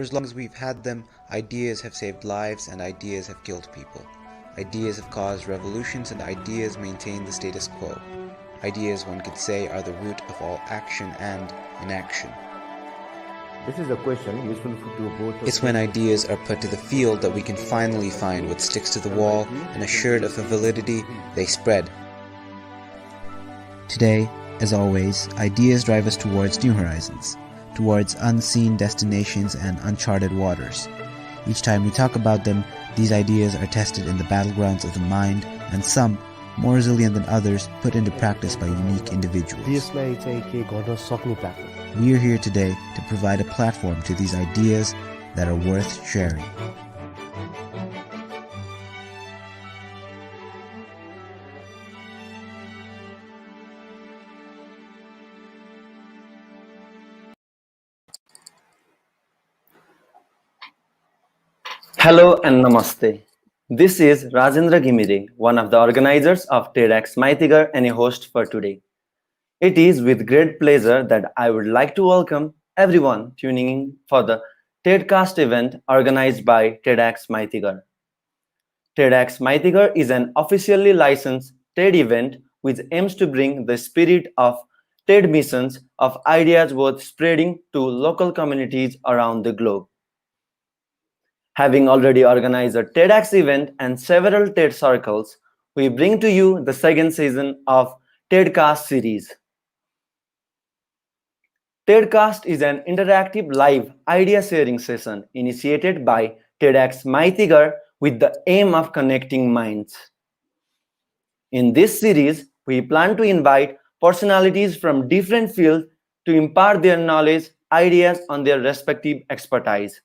For as long as we've had them, ideas have saved lives and ideas have killed people. Ideas have caused revolutions and ideas maintain the status quo. Ideas, one could say, are the root of all action and inaction. This is a question useful to both. It's when ideas are put to the field that we can finally find what sticks to the wall, and assured of the validity, they spread. Today, as always, ideas drive us towards new horizons, towards unseen destinations and uncharted waters. Each time we talk about them, these ideas are tested in the battlegrounds of the mind, and some, more resilient than others, put into practice by unique individuals. We are here today to provide a platform to these ideas that are worth sharing. Hello and Namaste. This is Rajendra Gimire, one of the organizers of TEDxMaitighar and a host for today. It is with great pleasure that I would like to welcome everyone tuning in for the TEDcast event organized by TEDxMaitighar. TEDxMaitighar is an officially licensed TED event which aims to bring the spirit of TED missions of ideas worth spreading to local communities around the globe. Having already organized a TEDx event and several TED circles, we bring to you the second season of TEDcast series. TEDcast is an interactive live idea sharing session initiated by TEDxMaitighar with the aim of connecting minds. In this series, we plan to invite personalities from different fields to impart their knowledge, ideas on their respective expertise.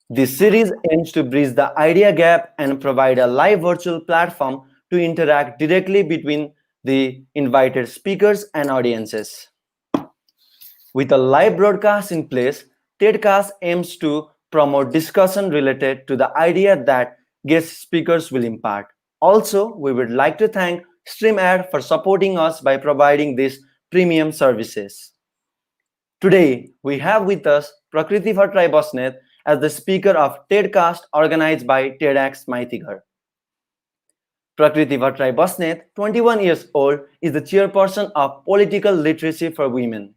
This series aims to bridge the idea gap and provide a live virtual platform to interact directly between the invited speakers and audiences. With a live broadcast in place, TEDcast aims to promote discussion related to the idea that guest speakers will impart. Also, we would like to thank StreamAd for supporting us by providing these premium services. Today, we have with us Prakriti Bhattarai Basnet as the speaker of TEDcast organized by TEDxMaitighar. Prakriti Bhattarai Basnet, 21 years old, is the chairperson of Political Literacy for Women.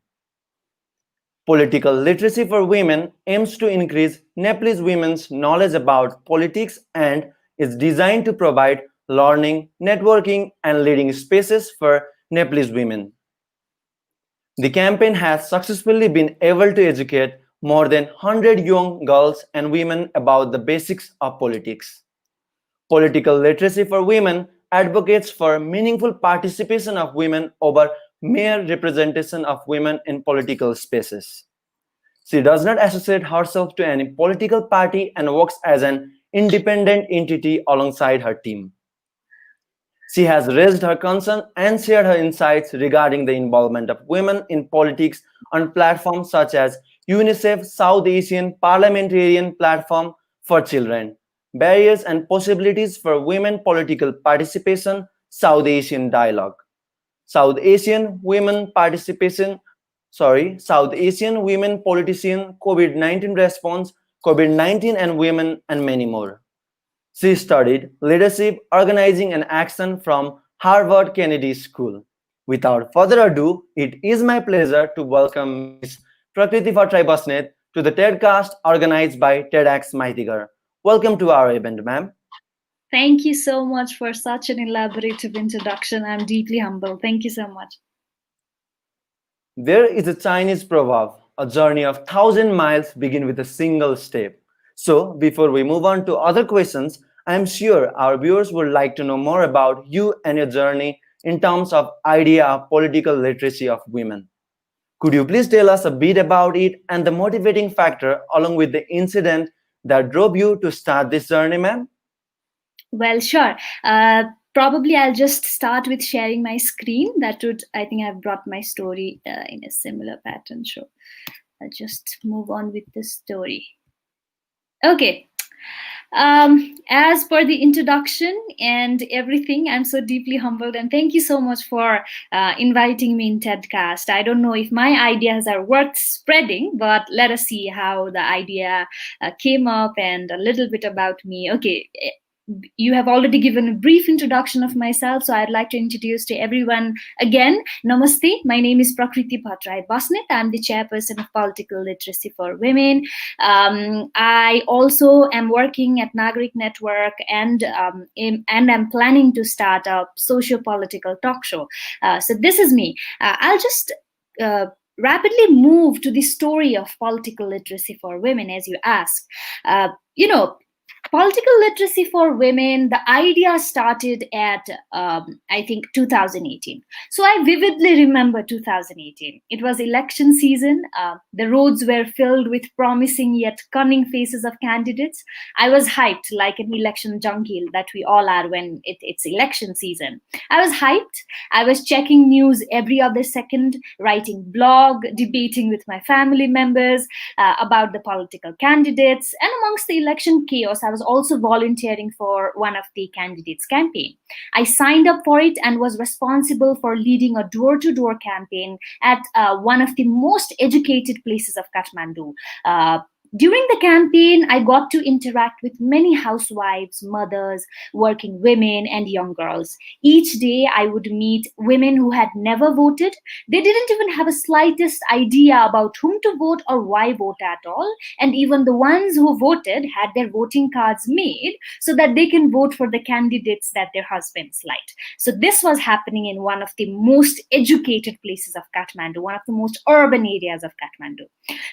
Political Literacy for Women aims to increase Nepalese women's knowledge about politics and is designed to provide learning, networking, and leading spaces for Nepalese women. The campaign has successfully been able to educate more than 100 young girls and women about the basics of politics. Political Literacy for Women advocates for meaningful participation of women over mere representation of women in political spaces. She does not associate herself to any political party and works as an independent entity alongside her team. She has raised her concern and shared her insights regarding the involvement of women in politics on platforms such as UNICEF South Asian Parliamentarian Platform for Children, Barriers and Possibilities for Women Political Participation, South Asian Dialogue, South Asian Women Politician COVID-19 Response, COVID-19 and Women, and many more. She studied leadership, organizing, and action from Harvard Kennedy School. Without further ado, it is my pleasure to welcome Ms. Prakriti Bhattarai Basnet to the TEDcast organized by TEDxMaitighar. Welcome to our event, ma'am. Thank you so much for such an elaborative introduction. I'm deeply humbled. Thank you so much. There is a Chinese proverb, a journey of 1,000 miles begins with a single step. So, before we move on to other questions, I am sure our viewers would like to know more about you and your journey in terms of idea of political literacy of women. Could you please tell us a bit about it and the motivating factor along with the incident that drove you to start this journey, ma'am? Well, sure. Probably I'll just start with sharing my screen. I think I've brought my story in a similar pattern. I'll just move on with the story. Okay. As per the introduction and everything, I'm so deeply humbled, and thank you so much for inviting me in TEDcast. I don't know if my ideas are worth spreading, but let us see how the idea came up and a little bit about me. Okay. You have already given a brief introduction of myself, so I'd like to introduce to everyone again. Namaste. My name is Prakriti Bhattarai Basnet. I'm the chairperson of Political Literacy for Women. I also am working at Nagarik Network and I'm planning to start a socio-political talk show. So this is me. I'll just rapidly move to the story of political literacy for women, as you asked. You know, political literacy for women, the idea started at, I think, 2018. So I vividly remember 2018. It was election season. The roads were filled with promising yet cunning faces of candidates. I was hyped like an election junkie that we all are when it's election season. I was hyped. I was checking news every other second, writing blog, debating with my family members about the political candidates. And amongst the election chaos, I was also volunteering for one of the candidates' campaign. I signed up for it and was responsible for leading a door-to-door campaign at one of the most educated places of Kathmandu. During the campaign, I got to interact with many housewives, mothers, working women, and young girls. Each day, I would meet women who had never voted. They didn't even have a slightest idea about whom to vote or why vote at all. And even the ones who voted had their voting cards made so that they can vote for the candidates that their husbands liked. So this was happening in one of the most educated places of Kathmandu, one of the most urban areas of Kathmandu.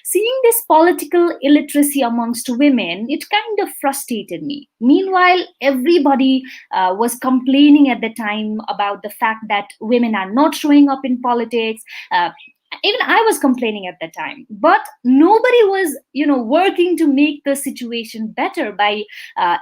Seeing this political illiteracy amongst women, it kind of frustrated me. Meanwhile, everybody was complaining at the time about the fact that women are not showing up in politics. Even I was complaining at that time, but nobody was, working to make the situation better by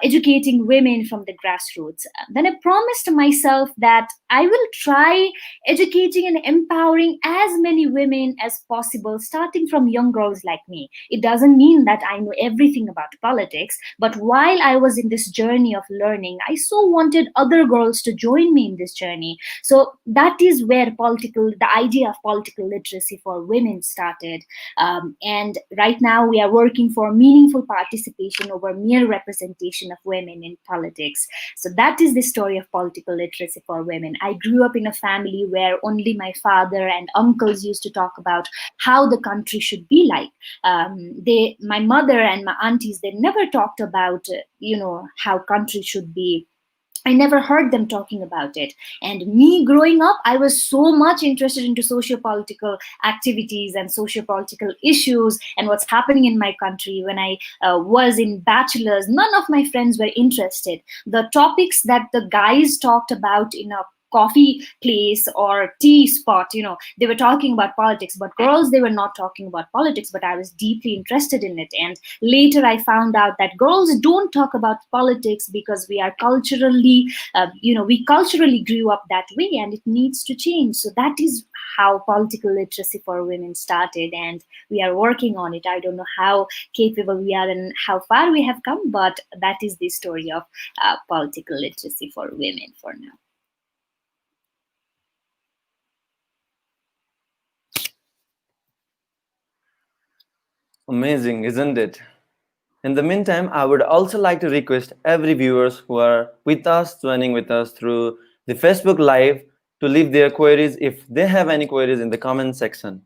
educating women from the grassroots. Then I promised myself that I will try educating and empowering as many women as possible, starting from young girls like me. It doesn't mean that I know everything about politics, but while I was in this journey of learning, I so wanted other girls to join me in this journey. So that is where the idea of political literacy for women started. And right now we are working for meaningful participation over mere representation of women in politics. So that is the story of political literacy for women. I grew up in a family where only my father and uncles used to talk about how the country should be like. My mother and my aunties, they never talked about, how country should be. I never heard them talking about it. And me growing up, I was so much interested into socio-political activities and socio-political issues and what's happening in my country. When I was in bachelor's, none of my friends were interested. The topics that the guys talked about in a coffee place or tea spot, they were talking about politics, but girls, they were not talking about politics, but I was deeply interested in it. And later I found out that girls don't talk about politics because we are culturally, we culturally grew up that way, and it needs to change. So that is how political literacy for women started, and we are working on it. I don't know how capable we are and how far we have come, but that is the story of political literacy for women for now. Amazing, isn't it? In the meantime, I would also like to request every viewers who are with us, joining with us through the Facebook Live, to leave their queries if they have any queries in the comment section.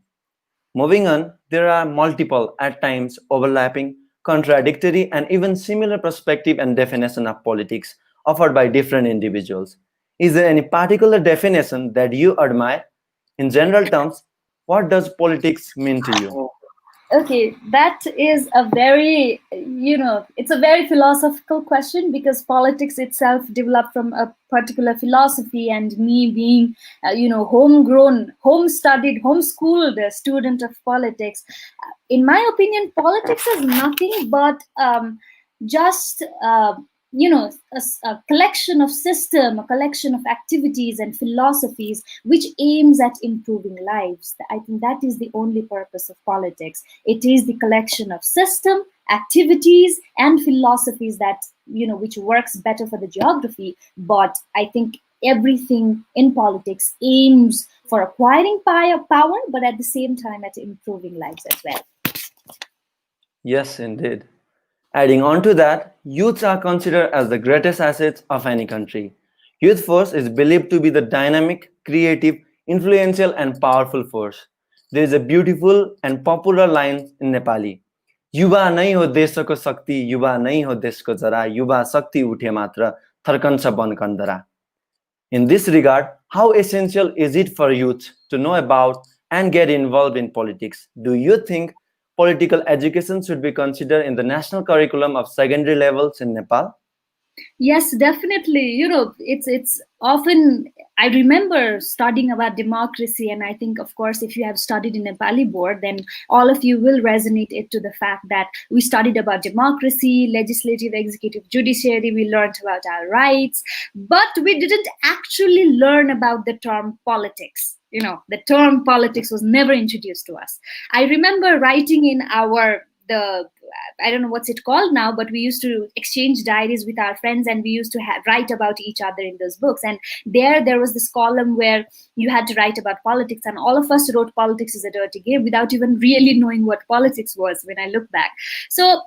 Moving on, there are multiple, at times overlapping, contradictory, and even similar perspective and definition of politics offered by different individuals. Is there any particular definition that you admire? In general terms, what does politics mean to you? Okay, that is a very, it's a very philosophical question, because politics itself developed from a particular philosophy, and me being, homegrown, home-studied, homeschooled student of politics. In my opinion, politics is nothing but just a collection of system, a collection of activities and philosophies which aims at improving lives. I think that is the only purpose of politics. It is the collection of system, activities, and philosophies that which works better for the geography. But I think everything in politics aims for acquiring power, but at the same time at improving lives as well. Yes, indeed. Adding on to that, youths are considered as the greatest assets of any country. Youth force is believed to be the dynamic, creative, influential and powerful force. There is a beautiful and popular line in Nepali. युवा नै हो देशको शक्ति, युवा नै हो देशको जरा, युवा शक्ति उठे मात्र थर्कन्छ बनकन्दरा. In this regard, how essential is it for youth to know about and get involved in politics? Do you think political education should be considered in the national curriculum of secondary levels in Nepal? Yes, definitely. It's often, I remember studying about democracy, and I think, of course, if you have studied in Nepali board, then all of you will resonate it to the fact that we studied about democracy, legislative, executive, judiciary, we learned about our rights, but we didn't actually learn about the term politics. The term politics was never introduced to us. I remember writing in I don't know what's it called now, but we used to exchange diaries with our friends, and we used to write about each other in those books. And there was this column where you had to write about politics, and all of us wrote politics is a dirty game without even really knowing what politics was when I look back. So,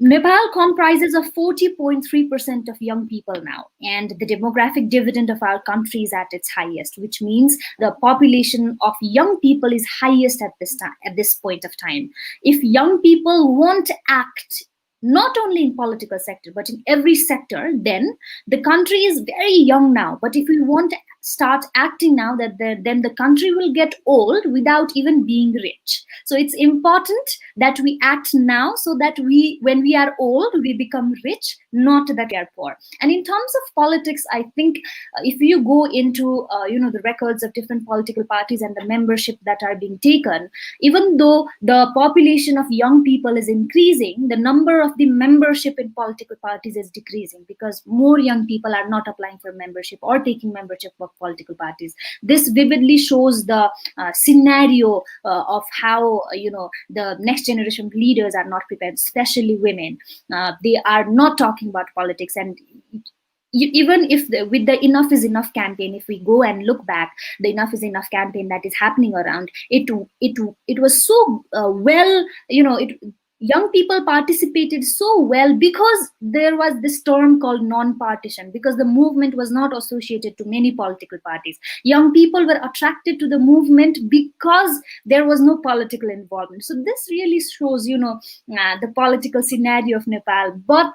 Nepal comprises of 40.3% of young people now, and the demographic dividend of our country is at its highest, which means the population of young people is highest at this point of time. If young people want to act, not only in political sector, but in every sector, then the country is very young now. But if we want to start acting now, then the country will get old without even being rich. So it's important that we act now, so that when we are old, we become rich, not that we are poor. And in terms of politics, I think if you go into the records of different political parties and the membership that are being taken, even though the population of young people is increasing, the number of the membership in political parties is decreasing, because more young people are not applying for membership or taking membership of political parties. This vividly shows the scenario of how the next generation leaders are not prepared, especially women. They are not talking about politics. And even if with the Enough is Enough campaign, if we go and look back, the Enough is Enough campaign that is happening around, it was so well, young people participated so well because there was this term called non-partition, because the movement was not associated to many political parties. Young people were attracted to the movement because there was no political involvement. So this really shows, the political scenario of Nepal. But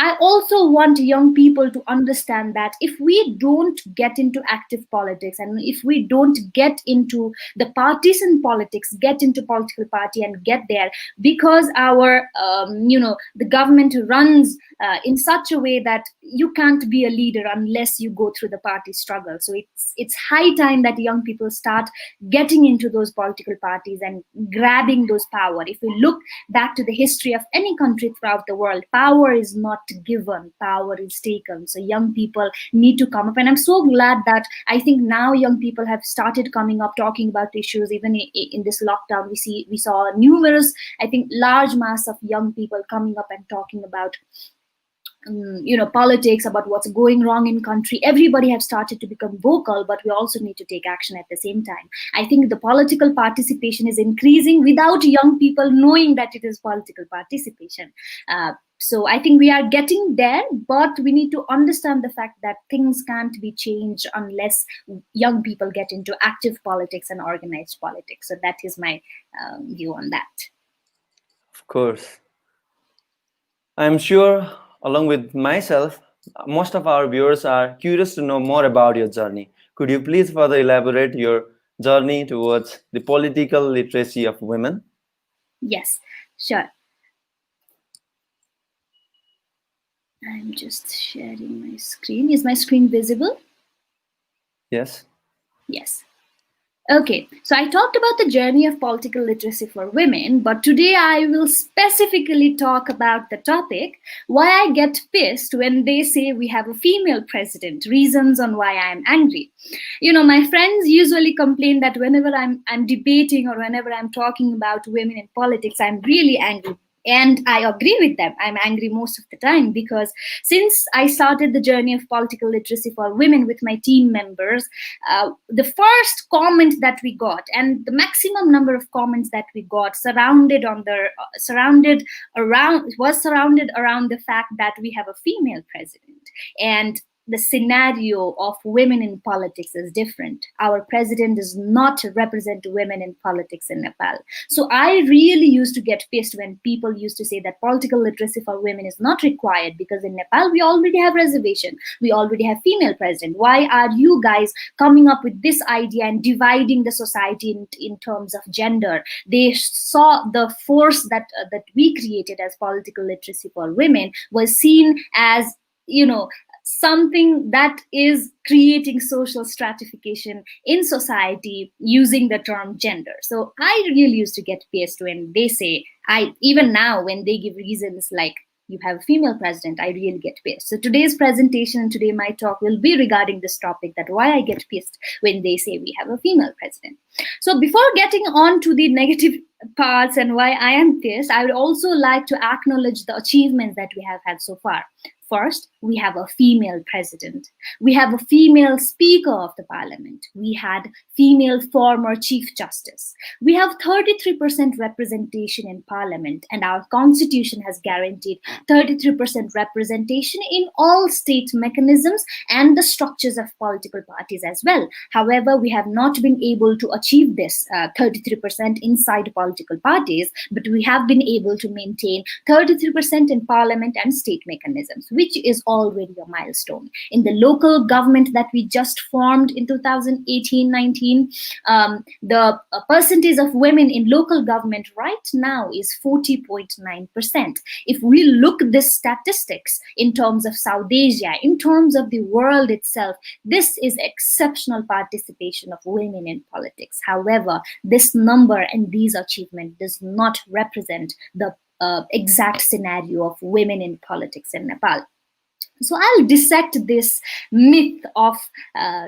I also want young people to understand that if we don't get into active politics, and if we don't get into the partisan politics, get into political party and get there, because our, the government runs in such a way that you can't be a leader unless you go through the party struggle. So it's high time that young people start getting into those political parties and grabbing those power. If we look back to the history of any country throughout the world, power is not given, power is taken. So young people need to come up, and I'm so glad that I think now young people have started coming up, talking about issues. Even in this lockdown, we saw numerous, I think, large mass of young people coming up and talking about politics, about what's going wrong in country. Everybody have started to become vocal, but we also need to take action at the same time. I think the political participation is increasing without young people knowing that it is political participation. So I think we are getting there, but we need to understand the fact that things can't be changed unless young people get into active politics and organized politics. So that is my view on that. Of course. I'm sure, along with myself, most of our viewers are curious to know more about your journey. Could you please further elaborate your journey towards the political literacy of women? Yes, sure. I'm just sharing my screen. Is my screen visible? Yes. Yes. Okay, so I talked about the journey of political literacy for women, but today I will specifically talk about the topic, why I get pissed when they say we have a female president, reasons on why I am angry. My friends usually complain that whenever I'm debating or whenever I'm talking about women in politics, I'm really angry. And I agree with them. I'm angry most of the time because since I started the journey of political literacy for women with my team members, the first comment that we got, and the maximum number of comments that we got, surrounded around the fact that we have a female president. And the scenario of women in politics is different. Our president does not represent women in politics in Nepal. So I really used to get pissed when people used to say that political literacy for women is not required because in Nepal we already have reservation, we already have female president. Why are you guys coming up with this idea and dividing the society in terms of gender? They saw the force that we created as political literacy for women was seen as, something that is creating social stratification in society using the term gender. So I really used to get pissed when they say, even now when they give reasons like you have a female president, I really get pissed. So today's presentation and today my talk will be regarding this topic, that why I get pissed when they say we have a female president. So before getting on to the negative parts and why I am pissed, I would also like to acknowledge the achievements that we have had so far. First, we have a female president. We have a female speaker of the parliament. We had female former chief justice. We have 33% representation in parliament, and our constitution has guaranteed 33% representation in all state mechanisms and the structures of political parties as well. However, we have not been able to achieve this 33% inside political parties, but we have been able to maintain 33% in parliament and state mechanisms, which is already a milestone. In the local government that we just formed in 2018-19, the percentage of women in local government right now is 40.9%. If we look at the statistics in terms of South Asia, in terms of the world itself, this is exceptional participation of women in politics. However, this number and these achievements does not represent the exact scenario of women in politics in Nepal. So I'll dissect this myth of, that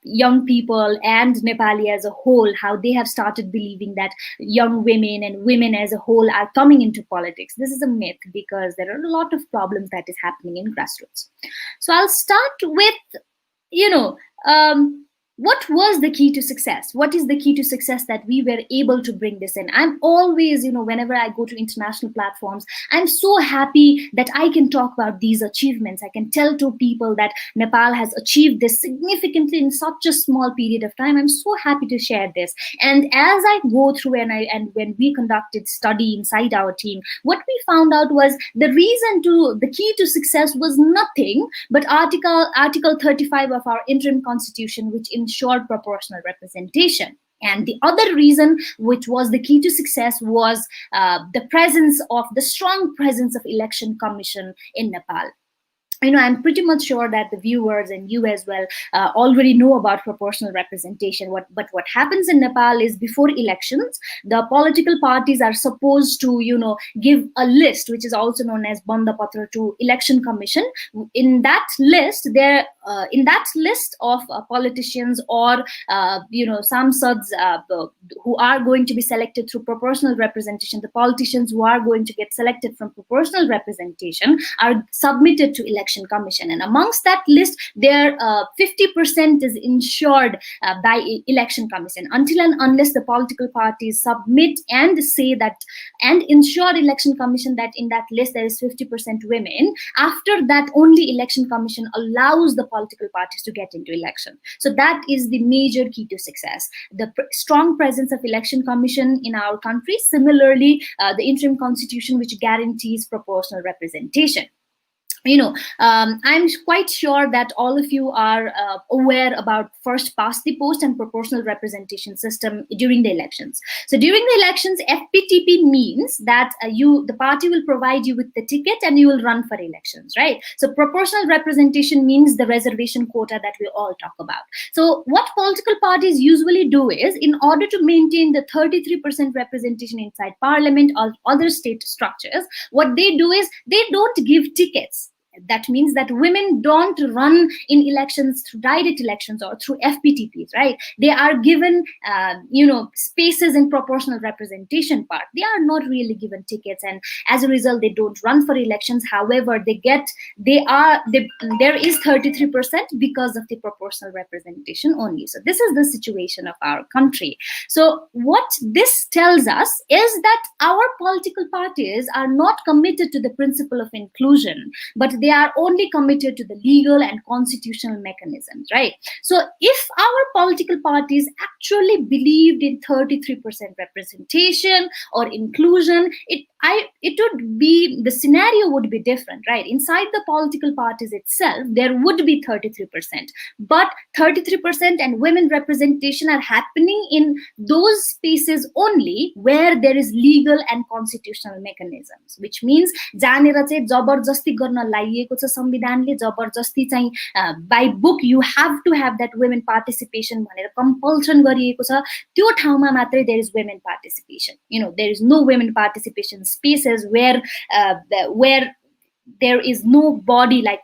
young people and Nepali as a whole, how they have started believing that young women and women as a whole are coming into politics. This is a myth because there are a lot of problems that is happening in grassroots. So I'll start with, what was the key to success? What is the key to success that we were able to bring this in? I'm always, whenever I go to international platforms, I'm so happy that I can talk about these achievements. I can tell to people that Nepal has achieved this significantly in such a small period of time. I'm so happy to share this. And as I go through and when we conducted study inside our team, what we found out was the key to success was nothing but Article 35 of our interim constitution, which ensured proportional representation. And the other reason, which was the key to success, was the strong presence of election commission in Nepal. I'm pretty much sure that the viewers and you as well already know about proportional representation. But what happens in Nepal is before elections, the political parties are supposed to, give a list, which is also known as Banda Patra, to election commission. In that list, of politicians or samsads who are going to be selected through proportional representation, the politicians who are going to get selected from proportional representation are submitted to election commission, and amongst that list there 50% is ensured by election commission until and unless the political parties submit and say that and ensure election commission that in that list there is 50% women. After that, only election commission allows the political parties to get into election. So that is the major key to success, the strong presence of election commission in our country. Similarly, the interim constitution, which guarantees proportional representation. I'm quite sure that all of you are aware about first past the post and proportional representation system during the elections. So during the elections, FPTP means that the party will provide you with the ticket and you will run for elections, right? So proportional representation means the reservation quota that we all talk about. So what political parties usually do is, in order to maintain the 33% representation inside parliament or other state structures, what they do is they don't give tickets. That means that women don't run in elections through direct elections or through FPTPs, right? They are given, spaces in proportional representation part. They are not really given tickets, and as a result, they don't run for elections. However, there is 33% because of the proportional representation only. So this is the situation of our country. So what this tells us is that our political parties are not committed to the principle of inclusion, but they are only committed to the legal and constitutional mechanisms, right? So if our political parties actually believed in 33% representation or inclusion, the scenario would be different, right? Inside the political parties itself, there would be 33%, but 33% and women representation are happening in those spaces only where there is legal and constitutional mechanisms, which means जानेर चाहिँ जबरजस्ती गर्न लागिएको छ संविधानले, जबरजस्ती चाहिँ by book you have to have that women participation भनेर compulsion गरिएको छ, त्यो ठाउँमा मात्रै there is women participation. There is no women participation spaces where there is no body like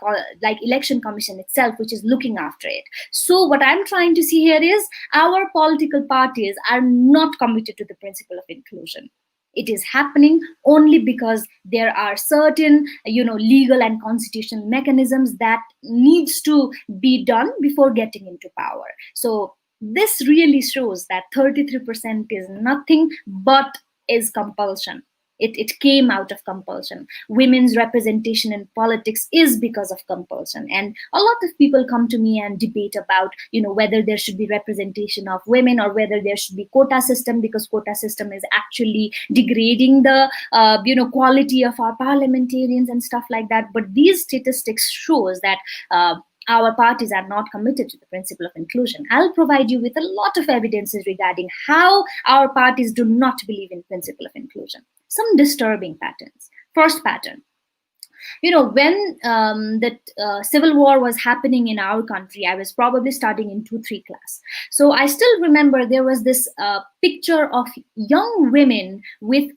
election commission itself which is looking after it. So what I'm trying to see here is our political parties are not committed to the principle of inclusion. It is happening only because there are certain legal and constitutional mechanisms that needs to be done before getting into power. So this really shows that 33% is nothing but is compulsion. It came out of compulsion. Women's representation in politics is because of compulsion. And a lot of people come to me and debate about, whether there should be representation of women or whether there should be quota system, because quota system is actually degrading the, quality of our parliamentarians and stuff like that. But these statistics shows that our parties are not committed to the principle of inclusion. I'll provide you with a lot of evidences regarding how our parties do not believe in principle of inclusion. Some disturbing patterns. First pattern. When the civil war was happening in our country, I was probably studying in 2-3 class. So I still remember there was this picture of young women with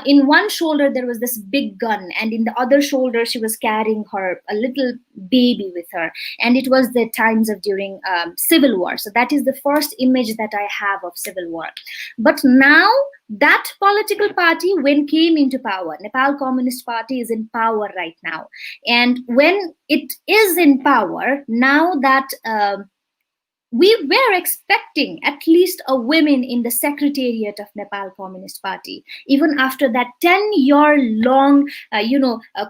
in one shoulder there was this big gun, and in the other shoulder she was carrying a little baby with her, and it was the times of during civil war. So that is the first image that I have of civil war. But now that political party, when came into power, Nepal Communist Party is in power right now, and when it is in power now, that we were expecting at least a woman in the secretariat of Nepal Communist Party, even after that 10-year-long,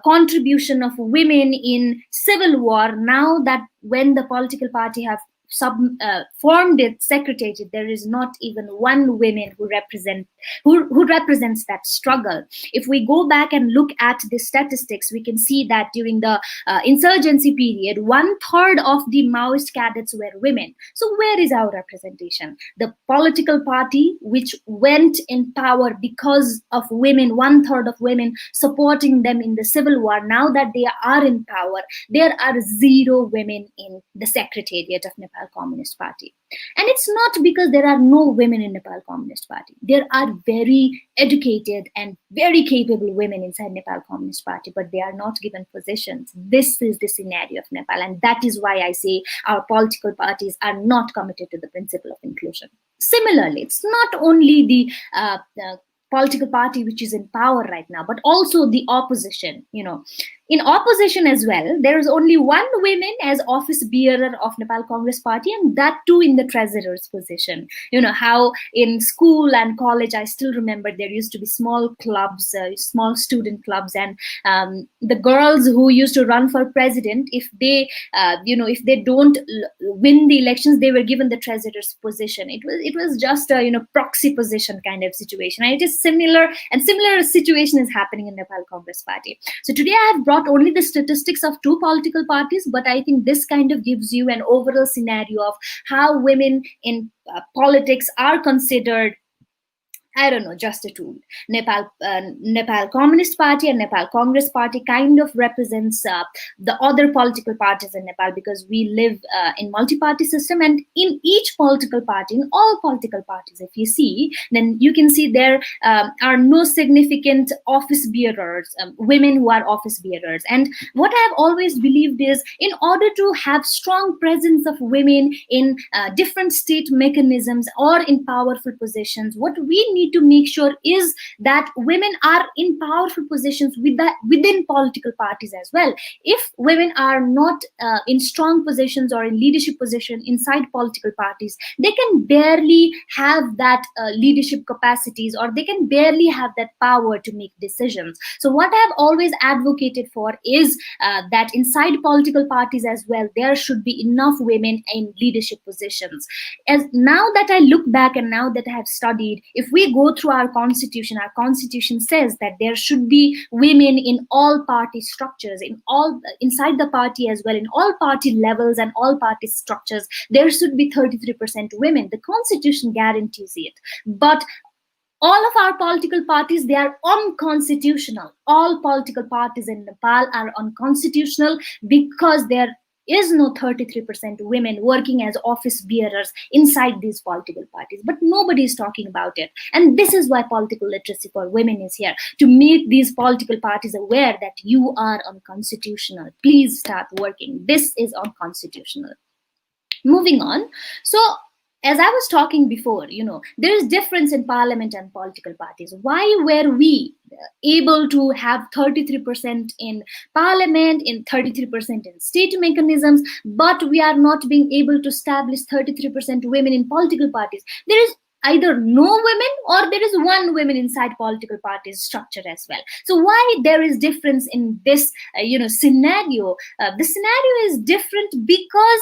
contribution of women in civil war. Now that when the political party have formed its secretariat, there is not even one woman who represents that struggle. If we go back and look at the statistics, we can see that during the insurgency period, 1/3 of the Maoist cadets were women. So where is our representation? The political party which went in power because of women, 1/3 of women supporting them in the civil war, now that they are in power, there are 0 women in the secretariat of Nepal Communist Party. And it's not because there are no women in Nepal Communist Party. There are very educated and very capable women inside Nepal Communist Party, but they are not given positions. This is the scenario of Nepal, and that is why I say our political parties are not committed to the principle of inclusion. Similarly, it's not only the political party which is in power right now, but also the opposition. In opposition as well, there is only one woman as office bearer of Nepal Congress Party, and that too in the treasurer's position. How in school and college, I still remember there used to be small clubs, small student clubs, and the girls who used to run for president, if they don't win the elections, they were given the treasurer's position. It was just a proxy position kind of situation, and it is similar situation is happening in Nepal Congress Party. So today I have brought only the statistics of 2 political parties, but I think this kind of gives you an overall scenario of how women in politics are considered I don't know, just a tool. Nepal Communist Party and Nepal Congress Party kind of represents the other political parties in Nepal, because we live in multi-party system, and in each political party, in all political parties, if you see, then you can see there are no significant office bearers, women who are office bearers. And what I have always believed is, in order to have strong presence of women in different state mechanisms or in powerful positions, what we need to make sure is that women are in powerful positions within political parties as well. If women are not in strong positions or in leadership position inside political parties, they can barely have that leadership capacities, or they can barely have that power to make decisions. So what I have always advocated for is that inside political parties as well, there should be enough women in leadership positions. As now that I look back and now that I have studied, if we go through our constitution says that there should be women in all party structures, inside the party as well, in all party levels and all party structures, there should be 33% women. The constitution guarantees it. But all of our political parties, they are unconstitutional. All political parties in Nepal are unconstitutional because there is no 33% women working as office bearers inside these political parties. But nobody is talking about it. And this is why political literacy for women is here, to make these political parties aware that you are unconstitutional. Please start working. This is unconstitutional. Moving on. So, as I was talking before, there is difference in parliament and political parties. Why were we able to have 33% in parliament, in 33% in state mechanisms, but we are not being able to establish 33% women in political parties? There is either no women or there is one woman inside political parties structure as well. So why there is difference in this scenario? The scenario is different because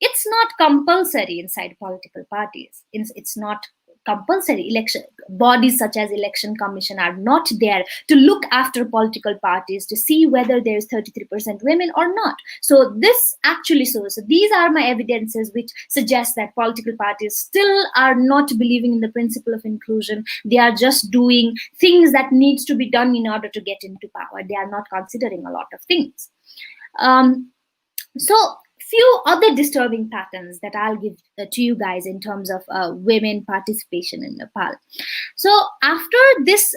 it's not compulsory inside political parties. It's not compulsory. Election bodies such as election commission are not there to look after political parties to see whether there is 33% women or not. So this actually shows. So these are my evidences which suggest that political parties still are not believing in the principle of inclusion. They are just doing things that needs to be done in order to get into power. They are not considering a lot of things. So few other disturbing patterns that I'll give to you guys in terms of women participation in Nepal. So after this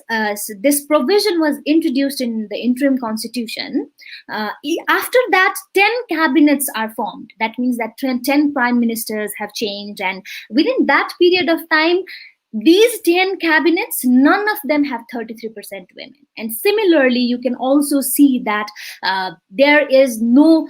provision was introduced in the interim constitution, after that 10 cabinets are formed. That means that 10 prime ministers have changed, and within that period of time, these 10 cabinets, none of them have 33% women. And similarly, you can also see that there is no,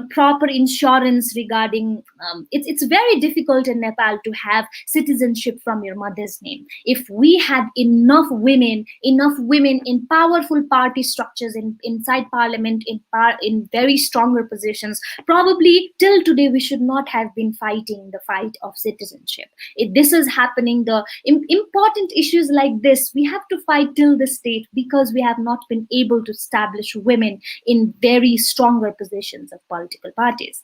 proper insurance regarding. It's very difficult in Nepal to have citizenship from your mother's name. If we had enough women in powerful party structures inside parliament, in very stronger positions, probably till today we should not have been fighting the fight of citizenship. This is happening. The important issues like this, we have to fight till this date because we have not been able to establish women in very stronger positions of political parties.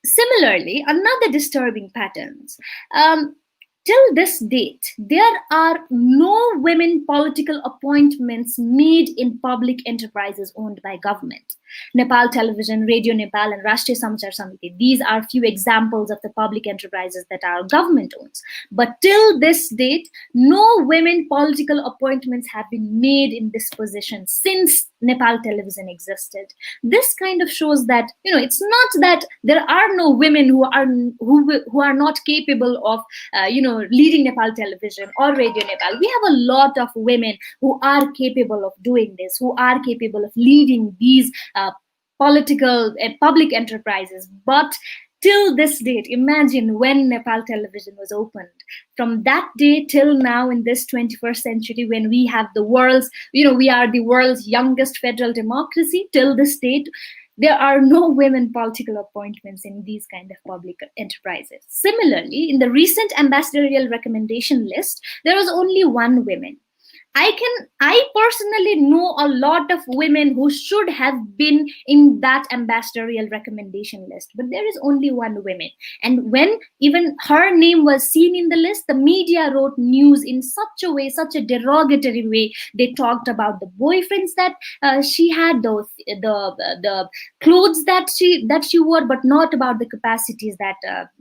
Similarly, another disturbing patterns. Till this date, there are no women political appointments made in public enterprises owned by government. Nepal Television, Radio Nepal, and Rashtriya Samachar Samiti. These are few examples of the public enterprises that our government owns. But till this date, no women political appointments have been made in this position since Nepal Television existed. This kind of shows that it's not that there are no women who are not capable of leading Nepal Television or Radio Nepal. We have a lot of women who are capable of doing this, who are capable of leading these political and public enterprises. But till this date, imagine when Nepal Television was opened. From that day till now, in this 21st century, when we have the world's, we are the world's youngest federal democracy, till this date, there are no women political appointments in these kind of public enterprises. Similarly, in the recent ambassadorial recommendation list, there was only one woman. I personally know a lot of women who should have been in that ambassadorial recommendation list, but there is only one woman. And when even her name was seen in the list, the media wrote news in such a way, such a derogatory way. They talked about the boyfriends that she had, the clothes that she wore, but not about the capacities that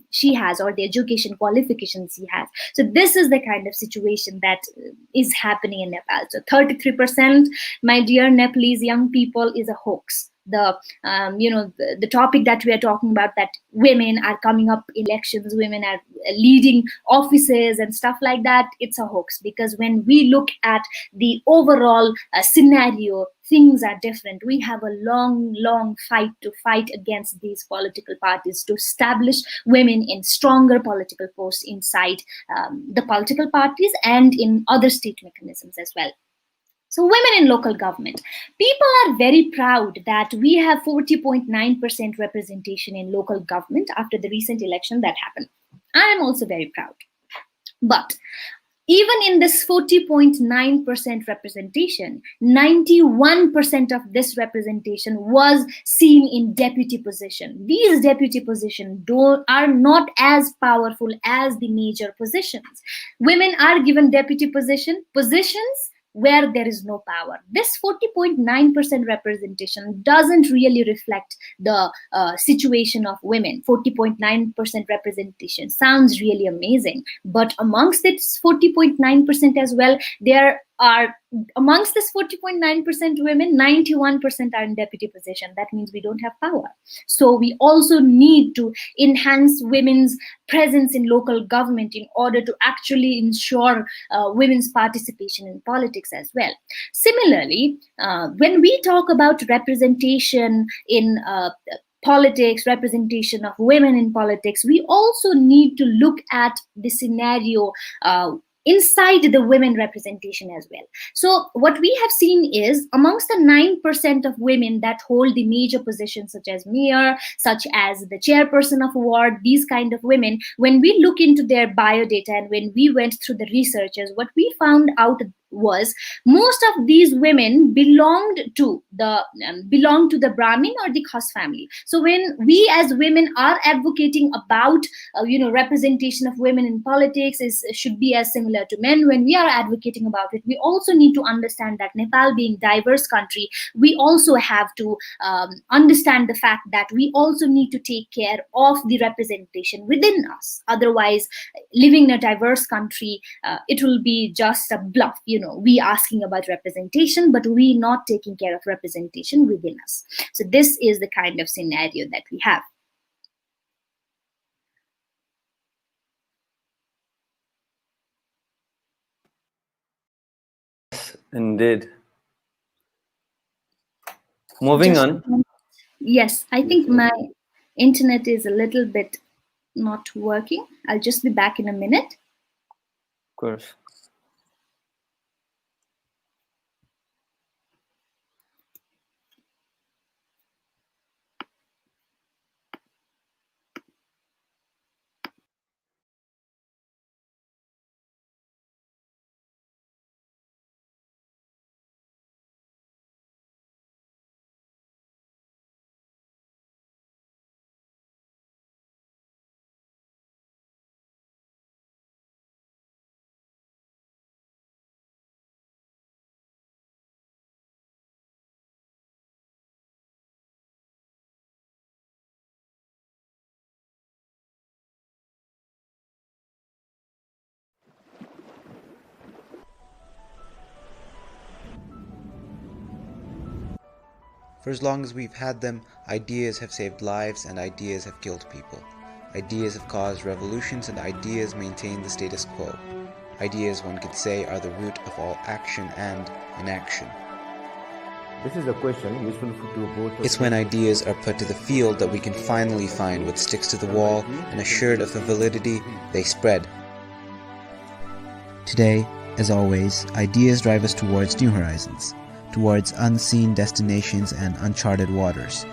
she has or the education qualifications she has. So this is the kind of situation that is happening in Nepal. So 33%, my dear Nepalese young people, is a hoax. The topic that we are talking about, that women are coming up elections, women are leading offices and stuff like that, it's a hoax. Because when we look at the overall scenario, things are different. We have a long fight against these political parties to establish women in stronger political posts inside the political parties and in other state mechanisms as well. So women in local government. People are very proud that we have 40.9% representation in local government after the recent election that happened. I am also very proud. But even in this 40.9% representation, 91% of this representation was seen in deputy position. These deputy positions are not as powerful as the major positions. Women are given deputy positions where there is no power. This 40.9% representation doesn't really reflect the situation of women. 40.9% representation sounds really amazing, but amongst its 40.9% as well, there are, amongst this 40.9% women, 91% are in deputy position. That means we don't have power. So we also need to enhance women's presence in local government in order to actually ensure women's participation in politics as well. Similarly, when we talk about representation in politics, representation of women in politics, we also need to look at the scenario inside the women representation as well. So what we have seen is, amongst the 9% of women that hold the major positions, such as mayor, such as the chairperson of a ward, these kind of women, when we look into their biodata and when we went through the researches, what we found out was most of these women belonged to the Brahmin or the Khas family. So when we as women are advocating about representation of women in politics should be as similar to men, when we are advocating about it, we also need to understand that Nepal being diverse country, we also have to understand the fact that we also need to take care of the representation within us. Otherwise, living in a diverse country, it will be just a bluff. We asking about representation, but we not taking care of representation within us. So this is the kind of scenario that we have. Indeed. Moving on. Yes, I think my internet is a little bit not working. I'll just be back in a minute. Of course. For as long as we've had them, ideas have saved lives and ideas have killed people. Ideas have caused revolutions and ideas maintain the status quo. Ideas, one could say, are the root of all action and inaction. This is a question useful to both. It's when ideas are put to the field that we can finally find what sticks to the wall, and assured of the validity, they spread. Today, as always, ideas drive us towards new horizons, towards unseen destinations and uncharted waters.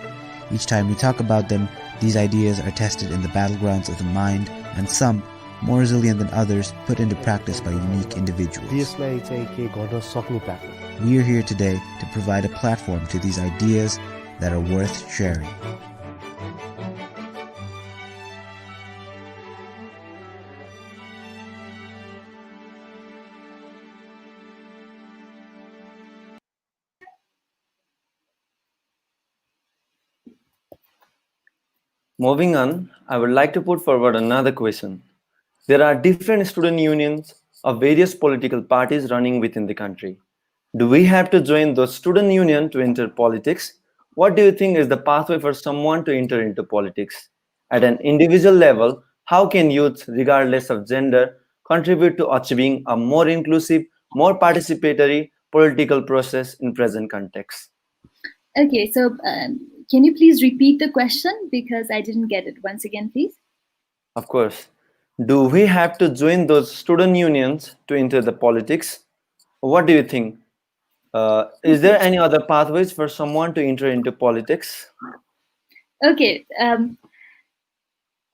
Each time we talk about them, these ideas are tested in the battlegrounds of the mind, and some more resilient than others, put into practice by unique individuals. देशलाई चाहिँ के गर्न सक्ने platform. We are here today to provide a platform to these ideas that are worth sharing. Moving on, I would like to put forward another question. There are different student unions of various political parties running within the country. Do we have to join those student union to enter politics? What do you think is the pathway for someone to enter into politics? At an individual level, how can youth, regardless of gender, contribute to achieving a more inclusive, more participatory political process in present context? Okay, so can you please repeat the question because I didn't get it once again, please? Of course. Do we have to join those student unions to enter the politics? What do you think? Is there any other pathways for someone to enter into politics? Okay,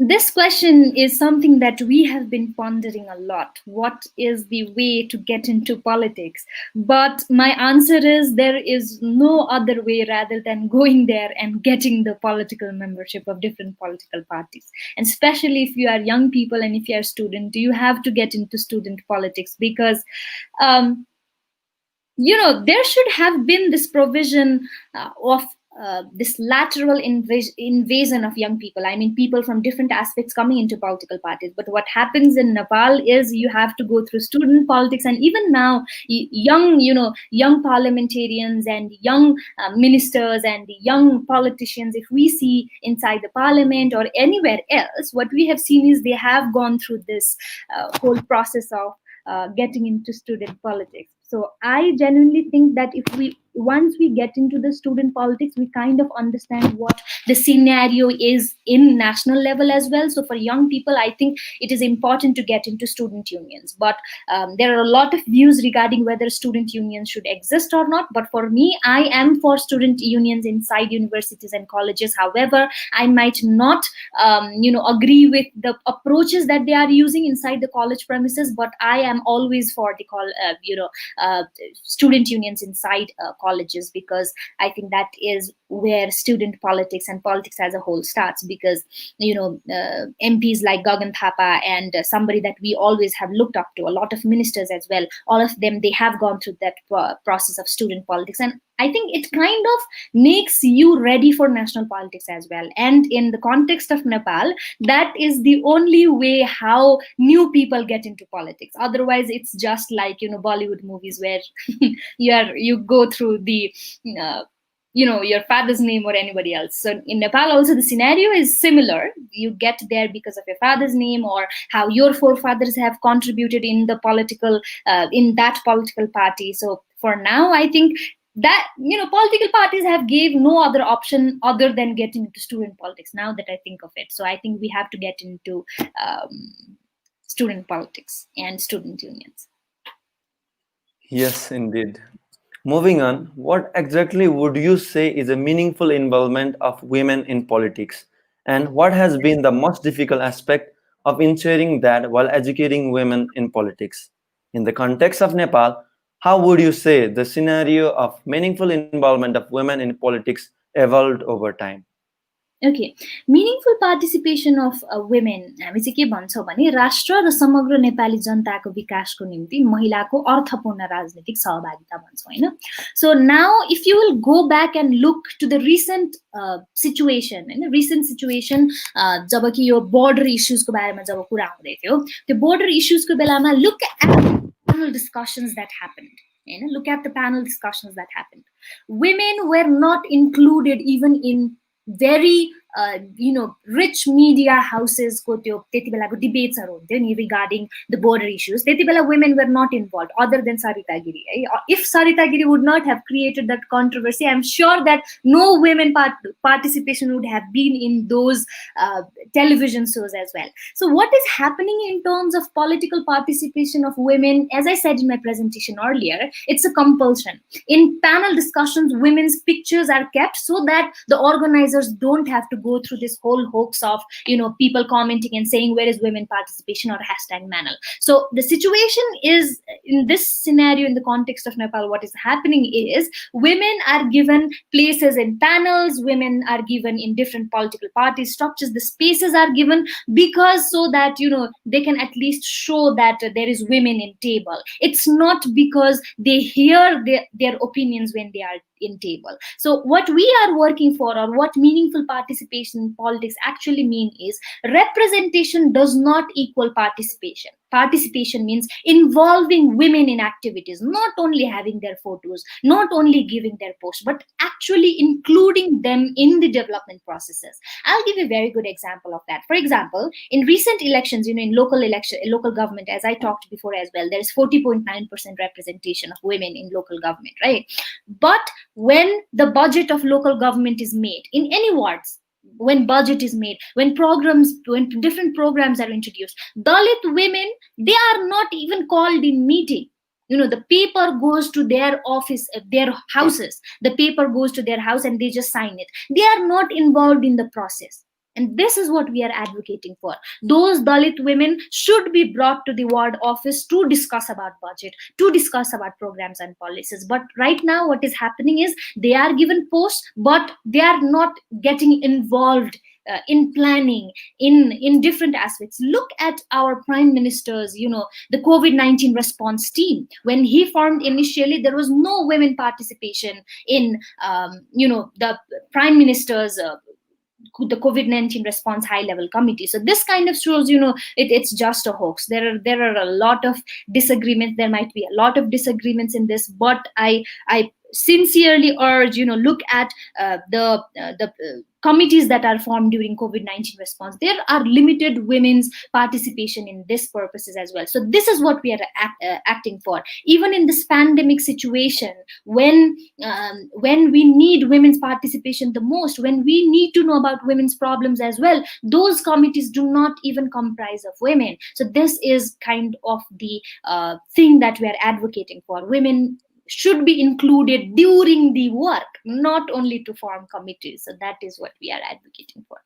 this question is something that we have been pondering a lot. What is the way to get into politics? But my answer is there is no other way rather than going there and getting the political membership of different political parties. And especially if you are young people and if you are a student, you have to get into student politics because there should have been this provision of this lateral invasion of young people. I mean, people from different aspects coming into political parties. But what happens in Nepal is you have to go through student politics, and even now, young parliamentarians and young ministers and young politicians, if we see inside the parliament or anywhere else, what we have seen is they have gone through this whole process of getting into student politics. So I genuinely think that once we get into the student politics, we kind of understand what the scenario is in national level as well. So for young people, I think it is important to get into student unions. But there are a lot of views regarding whether student unions should exist or not. But for me, I am for student unions inside universities and colleges. However, I might not, agree with the approaches that they are using inside the college premises. But I am always for the student unions inside colleges, because I think that is where student politics and politics as a whole starts. Because MPs like Gagan Thapa and somebody that we always have looked up to, a lot of ministers as well, all of them, they have gone through that process of student politics, and I think it kind of makes you ready for national politics as well. And in the context of Nepal, that is the only way how new people get into politics. Otherwise, it's just like Bollywood movies where you go through the your father's name or anybody else. So in Nepal also the scenario is similar. You get there because of your father's name or how your forefathers have contributed in the political in that political party. So for now, I think that political parties have gave no other option other than getting into student politics, now that I think of it. So I think we have to get into student politics and student unions. Yes, indeed. Moving on, what exactly would you say is a meaningful involvement of women in politics? And what has been the most difficult aspect of ensuring that while educating women in politics? In the context of Nepal, how would you say the scenario of meaningful involvement of women in politics evolved over time? Okay, meaningful participation of women, हामी चाहिँ के भन्छौँ भने राष्ट्र र समग्र नेपाली जनताको विकासको निम्ति महिलाको अर्थपूर्ण राजनीतिक सहभागिता भन्छौँ हैन. So now if you will go back and look to the recent situation, जब कि यो border issues को बारेमा जब कुरा हुँदै थियो, त्यो border issues को बेलामा look at the panel discussions that happened. Look at the panel discussions that happened. Women were not included even in very rich media houses को त्यो त्यति बेलाको debates हरु हुन्थ्यो नि regarding the border issues. त्यति बेला women were not involved other than Sarita Giri. If Sarita Giri would not have created that controversy, I'm sure that no women participation would have been in those television shows as well. So what is happening in terms of political participation of women, as I said in my presentation earlier, it's a compulsion. In panel discussions, women's pictures are kept so that the organizers don't have to go go through this whole hoax of, people commenting and saying, where is women participation, or #Manal. So the situation is, in this scenario, in the context of Nepal, what is happening is women are given places in panels, women are given in different political party structures, the spaces are given because so that, they can at least show that there is women in table. It's not because they hear their opinions when they are in table. So what we are working for, or what meaningful participation in politics actually mean, is representation does not equal participation. Participation means involving women in activities, not only having their photos, not only giving their posts, but actually including them in the development processes. I'll give you a very good example of that. For example, in recent elections, in local government, as I talked before as well, there is 40.9% representation of women in local government, right? But when the budget of local government is made in any wards, when budget is made, when different programs are introduced, Dalit women, they are not even called in meeting. The paper goes to their office, their houses. The paper goes to their house and they just sign it. They are not involved in the process. And this is what we are advocating for. Those Dalit women should be brought to the ward office to discuss about budget, to discuss about programs and policies. But right now, what is happening is they are given posts, but they are not getting involved in planning, in different aspects. Look at our prime minister's, the COVID-19 response team. When he formed initially, there was no women participation in, the prime minister's the COVID-19 response high-level committee. So this kind of shows, it's just a hoax. There are a lot of disagreements. There might be a lot of disagreements in this, but I sincerely urge, look at the committees that are formed during COVID-19 response. There are limited women's participation in this purposes as well. So this is what we are acting for. Even in this pandemic situation, when we need women's participation the most, when we need to know about women's problems as well, those committees do not even comprise of women. So this is kind of the thing that we are advocating for. Women should be included during the work, not only to form committees. So that is what we are advocating for.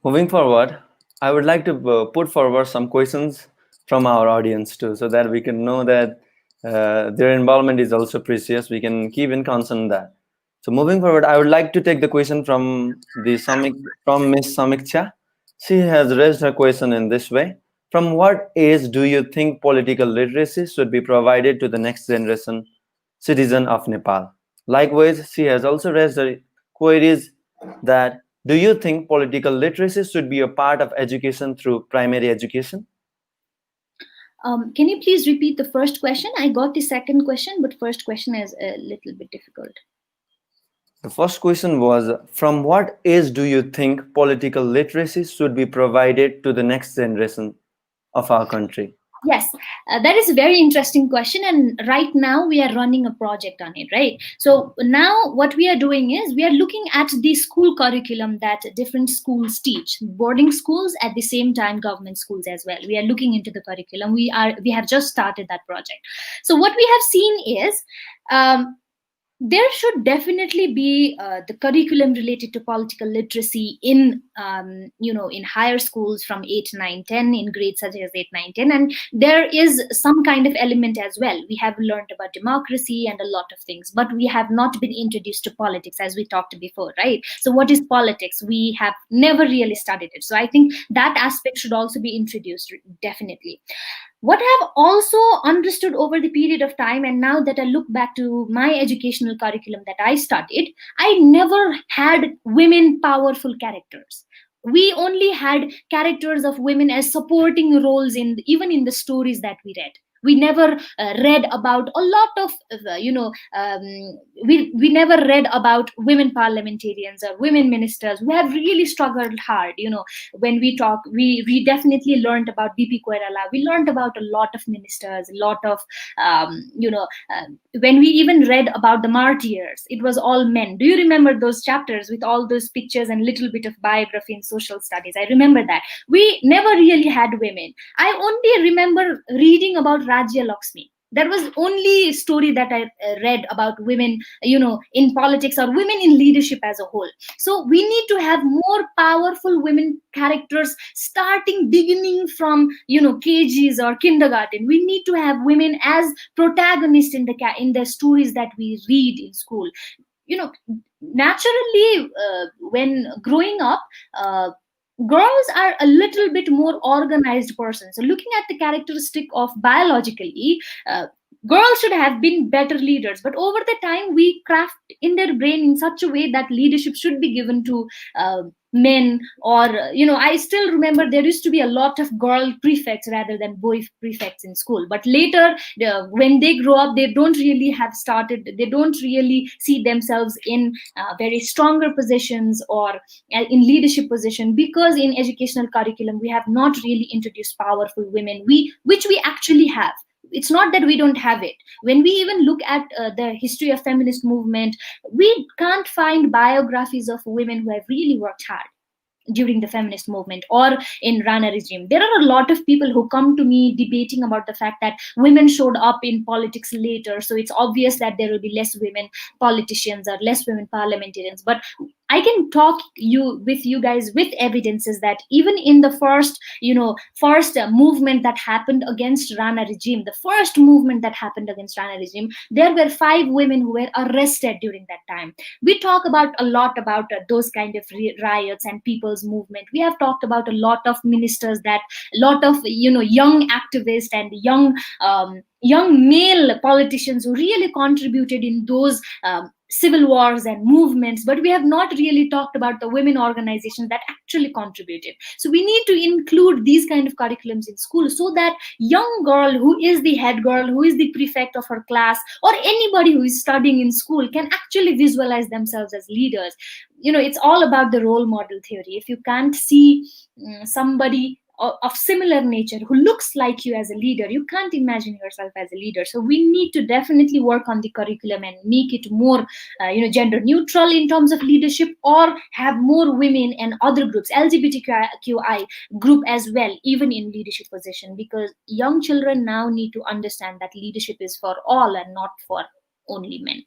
Moving forward, I would like to put forward some questions from our audience too, so that we can know that their involvement is also precious. We can keep in concern that. So moving forward, I would like to take the question from Miss Samiksha. She has raised her question in this way. From what age do you think political literacy should be provided to the next generation citizen of Nepal? Likewise, she has also raised her queries that, do you think political literacy should be a part of education through primary education? Can you please repeat the first question? I got the second question, but first question is a little bit difficult. The first question was, from what age do you think political literacy should be provided to the next generation of our country? Yes, that is a very interesting question. And right now we are running a project on it, right? So now what we are doing is we are looking at the school curriculum that different schools teach, boarding schools, at the same time government schools as well. We are looking into the curriculum. We have just started that project. So what we have seen is, there should definitely be the curriculum related to political literacy in higher schools from 8, 9, 10, in grades such as 8, 9, 10. And there is some kind of element as well. We have learned about democracy and a lot of things, but we have not been introduced to politics, as we talked before, right? So what is politics? We have never really studied it. So I think that aspect should also be introduced, definitely. What I have also understood over the period of time, and now that I look back to my educational curriculum that I studied, I never had women powerful characters. We only had characters of women as supporting roles even in the stories that we read. We never read about a lot of, we never read about women parliamentarians or women ministers who have really struggled hard. When we talk, we definitely learned about BP Koirala. We learned about a lot of ministers, a lot of, when we even read about the martyrs, it was all men. Do you remember those chapters with all those pictures and little bit of biography in social studies? I remember that. We never really had women. I only remember reading about Rajya Lakshmi. That was only story that I read about women, in politics or women in leadership as a whole. So we need to have more powerful women characters beginning from kgs or kindergarten. We need to have women as protagonists in the stories that we read in school. Naturally, when growing up, girls are a little bit more organized persons. So looking at the characteristic of biologically, girls should have been better leaders, but over the time we craft in their brain in such a way that leadership should be given to men. Or I still remember there used to be a lot of girl prefects rather than boy prefects in school, but later when they grow up, they don't really see themselves in very stronger positions or in leadership position, because in educational curriculum we have not really introduced powerful women, which we actually have. It's not that we don't have it. When we even look at the history of feminist movement, we can't find biographies of women who have really worked hard during the feminist movement or in Rana regime. There are a lot of people who come to me debating about the fact that women showed up in politics later, so it's obvious that there will be less women politicians or less women parliamentarians. But I can talk with you guys with evidences that even in the first movement that happened against Rana regime, there were 5 women who were arrested during that time. We talk about a lot about those kind of riots and people's movement. We have talked about a lot of ministers, that a lot of young activists and young male politicians who really contributed in those civil wars and movements, but we have not really talked about the women organizations that actually contributed. So we need to include these kind of curriculums in school, so that young girl who is the head girl, who is the prefect of her class, or anybody who is studying in school can actually visualize themselves as leaders. It's all about the role model theory. If you can't see somebody of similar nature who looks like you as a leader, you can't imagine yourself as a leader. So we need to definitely work on the curriculum and make it more gender neutral in terms of leadership, or have more women and other groups, LGBTQI group as well, even in leadership position, because young children now need to understand that leadership is for all and not for only men.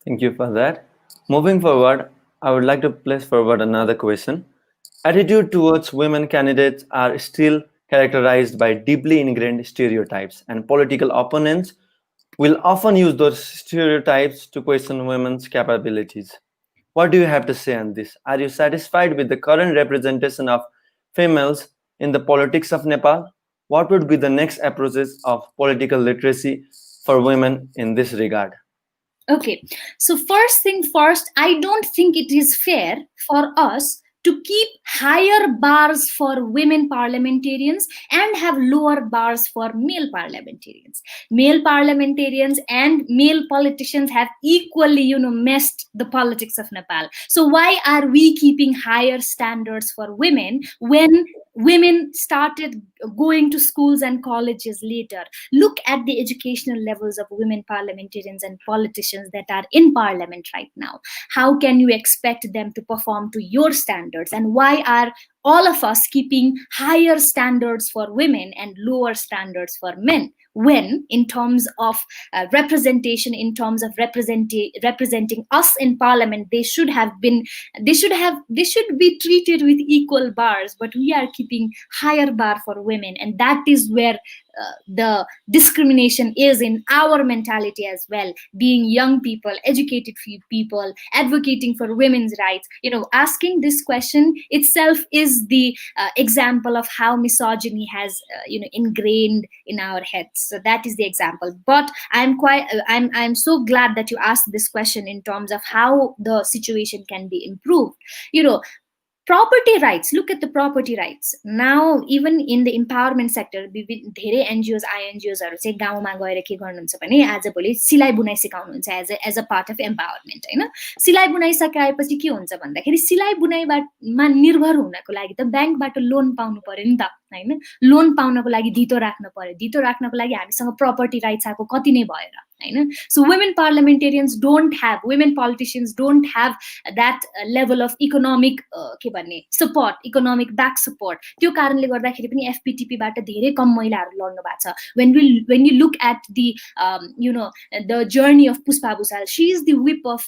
Thank you for that. Moving forward, I would like to place forward another question. Attitude towards women candidates are still characterized by deeply ingrained stereotypes, and political opponents will often use those stereotypes to question women's capabilities. What do you have to say on this? Are you satisfied with the current representation of females in the politics of Nepal? What would be the next approaches of political literacy for women in this regard? Okay, so first thing first, I don't think it is fair for us to keep higher bars for women parliamentarians and have lower bars for male parliamentarians. Male parliamentarians and male politicians have equally, messed the politics of Nepal. So why are we keeping higher standards for women when women started going to schools and colleges later? Look at the educational levels of women parliamentarians and politicians that are in parliament right now. How can you expect them to perform to your standards? And why are all of us keeping higher standards for women and lower standards for men, when in terms of representation, in terms of representing us in parliament, they should be treated with equal bars, but we are keeping higher bar for women. And that is where the discrimination is in our mentality as well. Being young people, educated people, advocating for women's rights, asking this question itself is the example of how misogyny has ingrained in our heads. So that is the example. But I'm so glad that you asked this question in terms of how the situation can be improved. Property rights, look at the property rights. Now, even in the empowerment sector, धेरै NGOs, INGOs चाहिँ गाउँमा गएर के गर्नुहुन्छ भने आजभोलि सिलाइ बुनाइ सिकाउनुहुन्छ as a part of empowerment हैन। सिलाइ बुनाइ सकाएपछि के हुन्छ भन्दाखेरि सिलाइ बुनाइमा निर्भर हुनको लागि त ब्याङ्कबाट लोन पाउनु पर्यो नि त हैन लोन पाउनको लागि धितो राख्न पर्यो धितो राख्नको लागि हामीसँग प्रपर्टी राइट्स आको कति नै भएर हैन सो women parliamentarians don't have women politicians don't have that level of economic के भन्ने support economic back support त्यो कारणले गर्दाखेरि पनि FPTP बाट धेरै कम महिलाहरू लड्नु भएको छ when you look at the the journey of Puspa Bhusal she is the whip of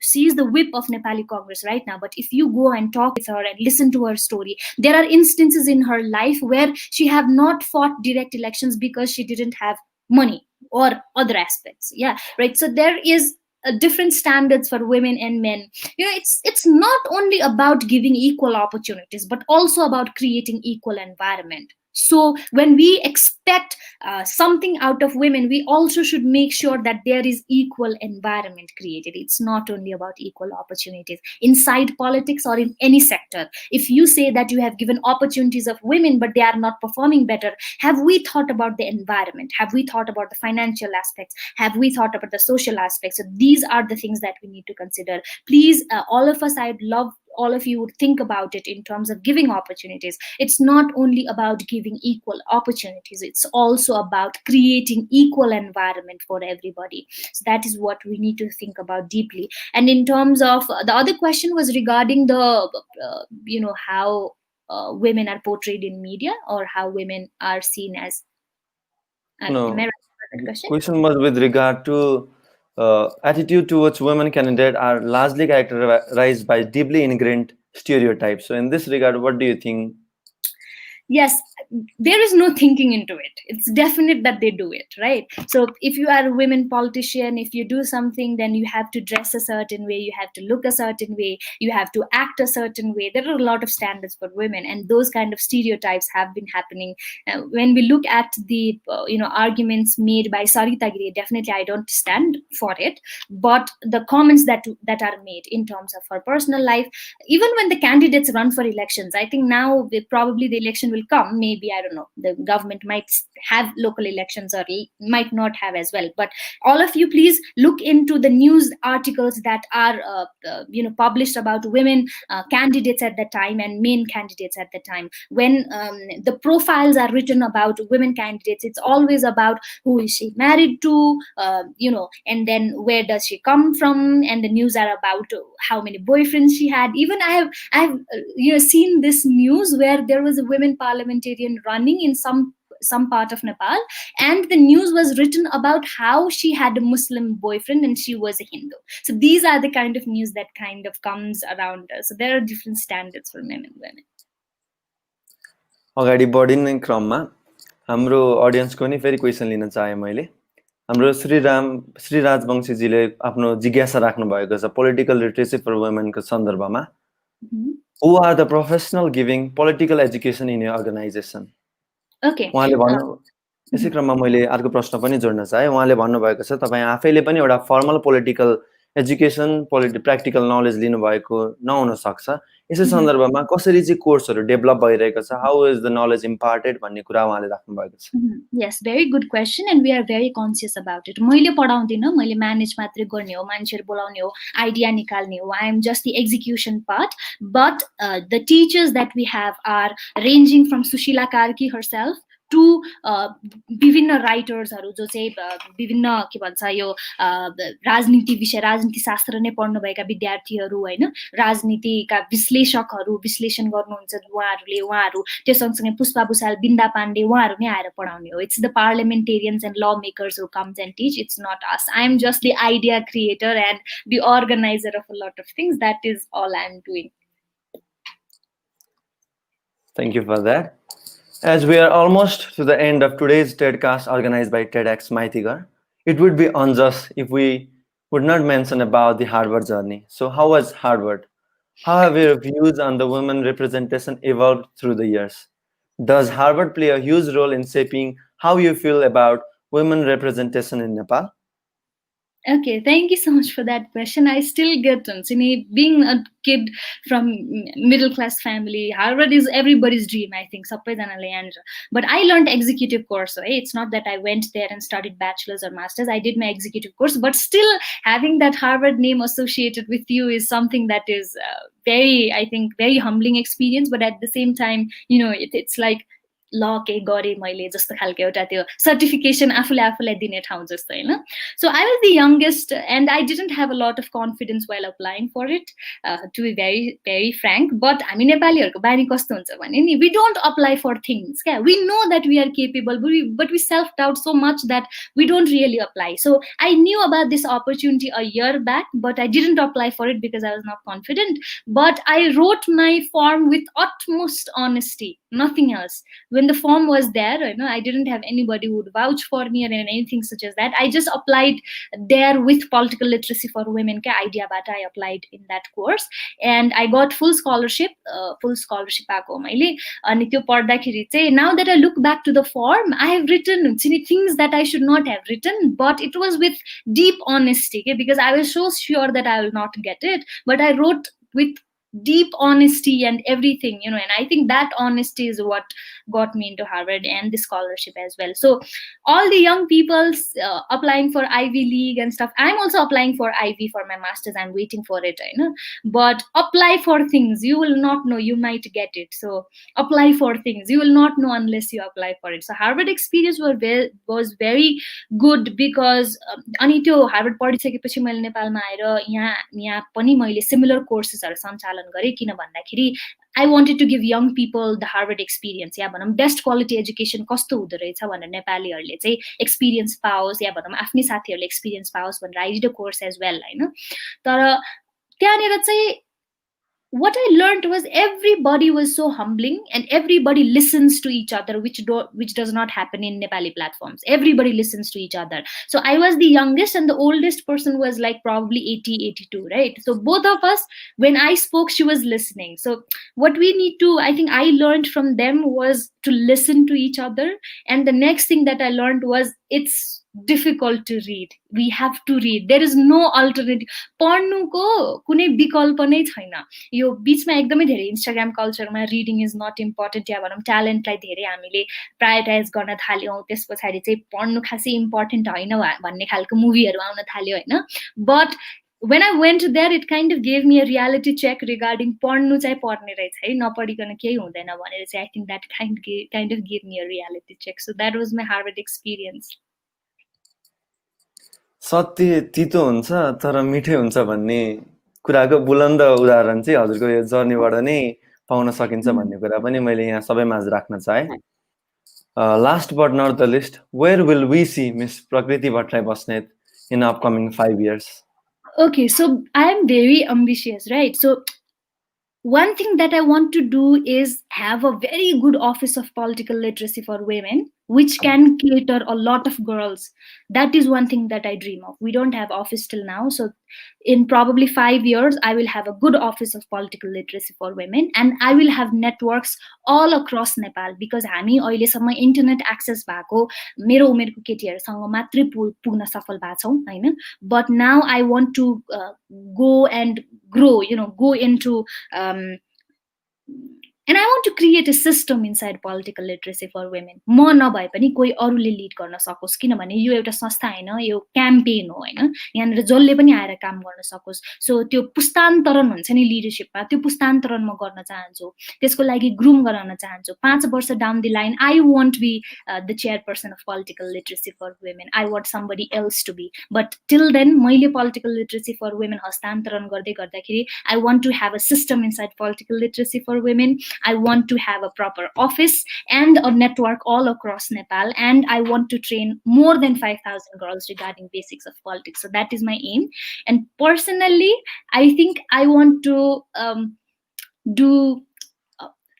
she is the whip of Nepali Congress right now, but if you go and talk with her and listen to her story, there are instances in her life where she have not fought direct elections because she didn't have money or other aspects. Yeah, right. So there is different standards for women and men. It's not only about giving equal opportunities, but also about creating equal environment. So when we expect something out of women, we also should make sure that there is equal environment created. It's not only about equal opportunities inside politics or in any sector. If you say that you have given opportunities of women, but they are not performing better, have we thought about the environment? Have we thought about the financial aspects? Have we thought about the social aspects? So these are the things that we need to consider. Please, all of us, I'd love all of you would think about it in terms of giving opportunities. It's not only about giving equal opportunities, it's also about creating equal environment for everybody. So that is what we need to think about deeply. And in terms of the other question was regarding the how women are portrayed in media or how women are seen as no am I right with that question? Question was with regard to attitude towards women candidates are largely characterized by deeply ingrained stereotypes. So in this regard, what do you think? Yes, there is no thinking into it. It's definite that they do it, right? So if you are a women politician, if you do something, then you have to dress a certain way, you have to look a certain way, you have to act a certain way. There are a lot of standards for women, and those kind of stereotypes have been happening. When we look at the arguments made by Sarita Giri, definitely I don't stand for it, but the comments that are made in terms of her personal life, even when the candidates run for elections, I think now probably the election will come, maybe, I don't know, the government might have local elections or might not have as well, but all of you please look into the news articles that are published about women candidates at the time and men candidates at the time. When the profiles are written about women candidates, it's always about who is she married to, and then where does she come from, and the news are about how many boyfriends she had. Even I have seen this news where there was a women parliamentarian running in some part of Nepal, and the news was written about how she had a Muslim boyfriend and she was a Hindu. So these are the kind of news that kind of comes around us. So there are different standards for men and women. अगाडि बढिने क्रममा हाम्रो अडियन्सको नि फेरि question लिन चाहे मैले। हाम्रो श्री राजवंशीजीले आफ्नो जिज्ञासा राख्नु भएको छ पोलिटिकल लिटरेसी फर वुमेनको सन्दर्भमा। Who are the professional giving political education in your organization? Okay. उहाँले भन्नु यसै क्रममा मैले अर्को प्रश्न पनि जोड्न चाहे। उहाँले भन्नुभएको छ तपाईँ आफैले पनि एउटा formal political education practical knowledge लिनुभएको नहुन सक्छ। यसै सन्दर्भमा कसरी चाहिँ कोर्सहरू डेभलप भइरहेको छ, how is the knowledge imparted भन्ने कुरा उहाँले राख्नु भएको छ। Yes, very good question and we are very conscious about it. मैले पढाउँदिन, मैले म्यानेज मात्रै गर्ने हो, मान्छेहरू बोलाउने हो, आइडिया निकाल्ने हो. I am just the execution part, but the teachers that we have are ranging from Sushila Karki herself to विभिन्न राइटर्सहरू जो चाहिँ विभिन्न के भन्छ यो राजनीति विषय राजनीति शास्त्र नै पढ्नुभएका विद्यार्थीहरू हैन, राजनीतिका विश्लेषकहरू विश्लेषण गर्नुहुन्छ उहाँहरू, त्यो सँगसँगै पुष्पा भुसाल, बिन्दा पाण्डे उहाँहरू नै आएर पढाउने हो. It's the parliamentarians and lawmakers who comes and teach. It's not us. I am just the idea creator and the organizer of a lot of things. That is all I am doing. Thank you for that. As we are almost to the end of today's TEDcast organized by TEDxMaitighar, it would be unjust if we would not mention about the Harvard journey. So how was Harvard? How have your views on the women representation evolved through the years? Does Harvard play a huge role in shaping how you feel about women representation in Nepal? Okay, thank you so much for that question. I still get being a kid from middle class family, Harvard is everybody's dream, I think. But I learned executive course. So, it's not that I went there and studied bachelor's or master's. I did my executive course, but still having that Harvard name associated with you is something that is very humbling experience. But at the same time, it's like ल केही गरेँ मैले जस्तो खालको एउटा त्यो certification आफूलाई दिने ठाउँ जस्तो होइन. So I was the youngest and I didn't have a lot of confidence while applying for it, to be very very frank. But हामी नेपालीहरूको बानी कस्तो हुन्छ भने नि, we don't apply for things क्या. We know that we are capable, but we self doubt so much that we don't really apply. So I knew about this opportunity a year back, but I didn't apply for it because I was not confident. But I wrote my form with utmost honesty, nothing else. When the form was there, I didn't have anybody who would vouch for me or anything such as that. I just applied there with political literacy for women idea, but I applied in that course and I got full scholarship aako मैले. अनि त्यो पढ्दाखेरि चाहिँ, now that I look back to the form, I have written things that I should not have written, but it was with deep honesty, because I was so sure that I will not get it, but I wrote with deep honesty and everything, and I think that honesty is what got me into Harvard and the scholarship as well. So all the young people applying for Ivy League and stuff, I'm also applying for Ivy for my master's. I'm waiting for it, but apply for things you will not know, you might get it. So apply for things you will not know unless you apply for it. So Harvard experience was very good because अनि त्यो Harvard पढिसकेपछि मैले नेपालमा आएर यहाँ पनि मैले similar कोर्सेसहरु सञ्चालन गरे, किन भन्दाखेरि I wanted to give young people the Harvard experience, या भनौं बेस्ट क्वालिटी एजुकेसन कस्तो हुँदो रहेछ भनेर नेपालीहरुले चाहिँ एक्सपिरियन्स पाओस्, या भनौं आफ्नै साथीहरुले एक्सपिरियन्स पाओस् भनेर I did a course as well, हैन. तर त्यहाँनेर चाहिँ what I learned was everybody was so humbling and everybody listens to each other, which does not happen in Nepali platforms. Everybody listens to each other. So I was the youngest and the oldest person was like probably 80, 82, right? So both of us, when I spoke, she was listening. So what we need to, I think I learned from them was to listen to each other. And the next thing that I learned was it's difficult to read. We have to read. There is no alternative. पढ्नुको कुनै विकल्प नै छैन. यो बीचमा एकदमै धेरै Instagram कल्चरमा reading is not important, या भनौं ट्यालेन्टलाई धेरै हामीले प्रायोरिटाइज गर्न थाल्यौं, त्यसपछि चाहिँ पढ्नु खासै इम्पोर्टेन्ट होइन भन्ने खालको मुभीहरु आउन थाल्यो, हैन. But when I went there, it kind of gave me a reality check regarding पढ्नु चाहिँ पर्ने रहेछ है, नपढिकन केही हुँदैन भनेर चाहिँ I think that kind of gave me a reality check. So that was my Harvard experience. सत्य तितो हुन्छ तर मिठै हुन्छ भन्ने कुराको बुलन्द उदाहरण चाहिँ हजुरको यो जर्नीबाट नै पाउन सकिन्छ भन्ने कुरा पनि मैले यहाँ सबैमाझ राख्न चाहे. Last but not the least, where will we see Miss Prakriti Bhattarai Basnet in upcoming 5 years? Okay, so I am very ambitious, right? So one thing that I want to do is have a very good office of political literacy for women, which can cater a lot of girls. That is one thing that I dream of. We don't have office till now. So in probably 5 years, I will have a good office of political literacy for women, and I will have networks all across Nepal, because हामी अहिलेसम्म internet access भएको मेरो उमेरको केटीहरुसँग मात्रै पुग्न सफल भएको छौं, हैन. But now I want to go and grow, go into and I want to create a system inside political literacy for women. म नभए पनि कोही अरूले लिड गर्न सकोस्, किनभने यो एउटा संस्था हैन, यो क्याम्पेन हो, हैन. यहाँनिर जसले पनि आएर काम गर्न सकोस्. सो त्यो पुस्तान्तरण हुन्छ नि लिडरशिपमा, त्यो पुस्तान्तरण म गर्न चाहन्छु. त्यसको लागि ग्रुम गराउन चाहन्छु. 5 वर्ष down the line I won't be the chairperson of political literacy for women. I want somebody else to be. But till then, मैले political literacy for women हस्तान्तरण गर्दै गर्दाखेरि I want to have a system inside political literacy for women. I want to have a proper office and a network all across Nepal, and I want to train more than 5,000 girls regarding basics of politics. So that is my aim. And personally, I think I want to do